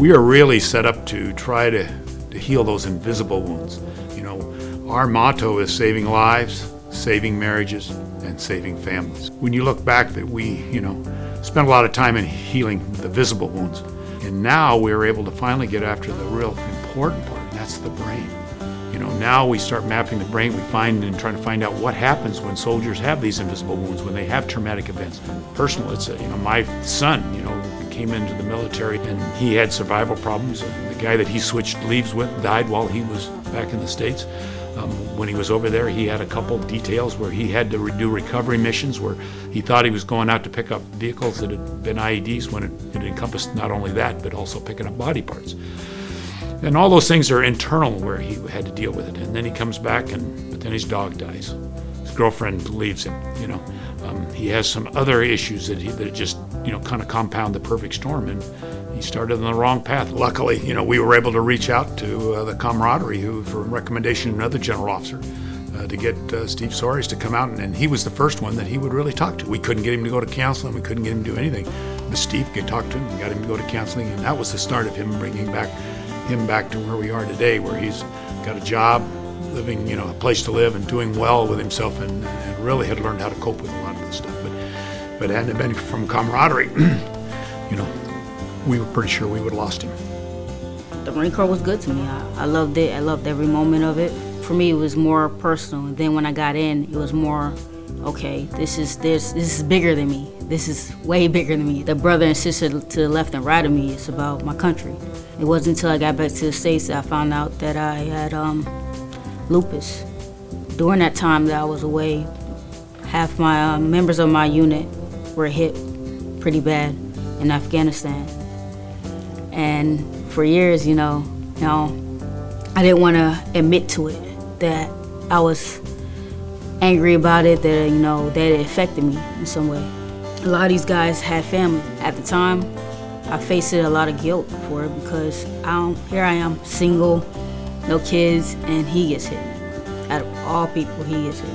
We are really set up to try to heal those invisible wounds. You know, our motto is saving lives, saving marriages, and saving families. When you look back, that we, spent a lot of time in healing the visible wounds. And now we're able to finally get after the real important part, and that's the brain. Now we start mapping the brain. We find and trying to find out what happens when soldiers have these invisible wounds, when they have traumatic events. Personal, it's my son, came into the military and he had survival problems. The guy that he switched leaves with died while he was back in the States. When he was over there, he had a couple details where he had to do recovery missions where he thought he was going out to pick up vehicles that had been IEDs when it encompassed not only that, but also picking up body parts. And all those things are internal where he had to deal with it. And then he comes back, but then his dog dies. His girlfriend leaves him, He has some other issues that just, kind of compound the perfect storm. And he started on the wrong path. Luckily, we were able to reach out to the Camaraderie, who, for recommendation of another general officer, to get Steve Soares to come out. And he was the first one that he would really talk to. We couldn't get him to go to counseling. We couldn't get him to do anything. But Steve could talk to him and got him to go to counseling. And that was the start of him bringing him back to where we are today, where he's got a job, living, a place to live and doing well with himself, and really had learned how to cope with a lot of this stuff. But hadn't it been from Camaraderie, we were pretty sure we would have lost him. The Marine Corps was good to me. I loved it. I loved every moment of it. For me, it was more personal. And then when I got in, it was more, okay, this is bigger than me. This is way bigger than me. The brother and sister to the left and right of me, it's about my country. It wasn't until I got back to the States that I found out that I had lupus. During that time that I was away, half my members of my unit were hit pretty bad in Afghanistan. And for years, I didn't want to admit to it, that I was angry about it, that it affected me in some way. A lot of these guys had families. At the time, I faced a lot of guilt for it because here I am, single, no kids, and he gets hit. Out of all people, he gets hit.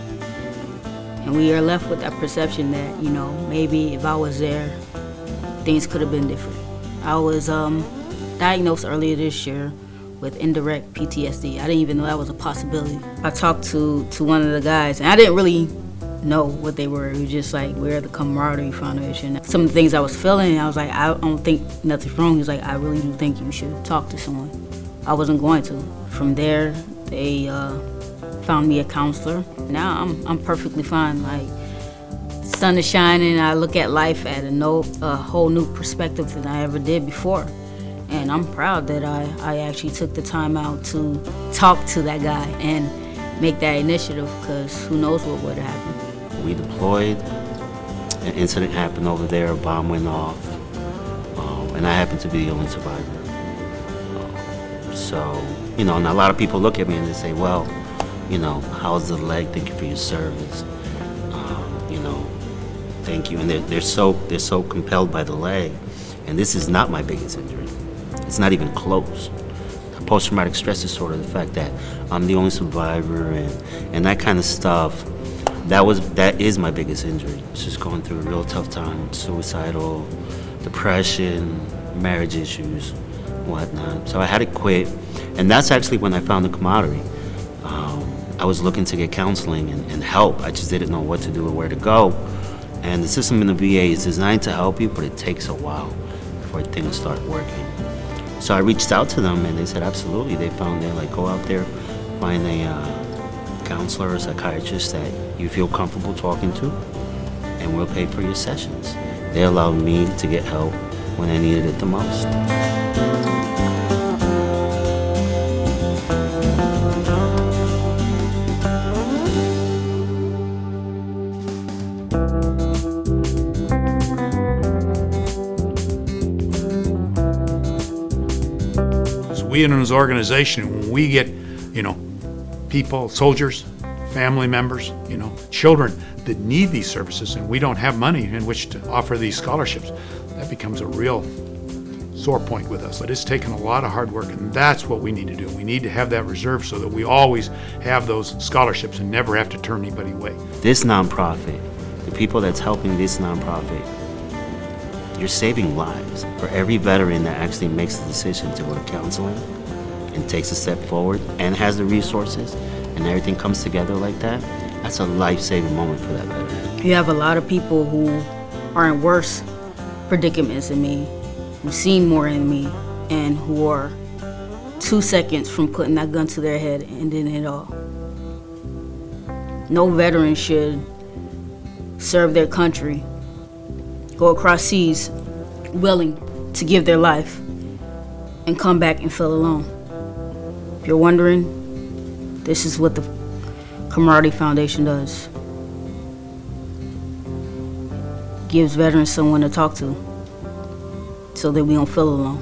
And we are left with that perception that, maybe if I was there, things could have been different. I was diagnosed earlier this year with indirect PTSD. I didn't even know that was a possibility. I talked to one of the guys, and I didn't really know what they were. It was just like, we're the Camaraderie Foundation. Some of the things I was feeling, I was like, I don't think nothing's wrong. He was like, I really do think you should talk to someone. I wasn't going to. From there, they found me a counselor. Now I'm perfectly fine. Like, sun is shining. I look at life at a whole new perspective than I ever did before. And I'm proud that I actually took the time out to talk to that guy and make that initiative, because who knows what would have happened. We deployed, an incident happened over there, a bomb went off, and I happened to be the only survivor. And a lot of people look at me and they say, well, how's the leg? Thank you for your service. Thank you. And they're so compelled by the leg. And this is not my biggest injury. It's not even close. Post-traumatic stress disorder, the fact that I'm the only survivor and that kind of stuff, that is my biggest injury. It's just going through a real tough time, suicidal, depression, marriage issues, whatnot. So I had to quit, and that's actually when I found the Camaraderie. I was looking to get counseling and help. I just didn't know what to do or where to go. And the system in the VA is designed to help you, but it takes a while before things start working. So I reached out to them, and they said absolutely. They found go out there, find a counselor or psychiatrist that you feel comfortable talking to, and we'll pay for your sessions. They allowed me to get help when I needed it the most. We in this organization, when we get, people, soldiers, family members, children that need these services, and we don't have money in which to offer these scholarships, that becomes a real sore point with us. But it's taken a lot of hard work, and that's what we need to do. We need to have that reserve so that we always have those scholarships and never have to turn anybody away. This nonprofit, the people that's helping this nonprofit, you're saving lives. For every veteran that actually makes the decision to go to counseling and takes a step forward and has the resources and everything comes together like that, that's a life-saving moment for that veteran. You have a lot of people who are in worse predicaments than me, who've seen more than me, and who are 2 seconds from putting that gun to their head and ending it all. No veteran should serve their country, go across seas willing to give their life, and come back and feel alone. If you're wondering, this is what the Camaraderie Foundation does. Gives veterans someone to talk to so that we don't feel alone.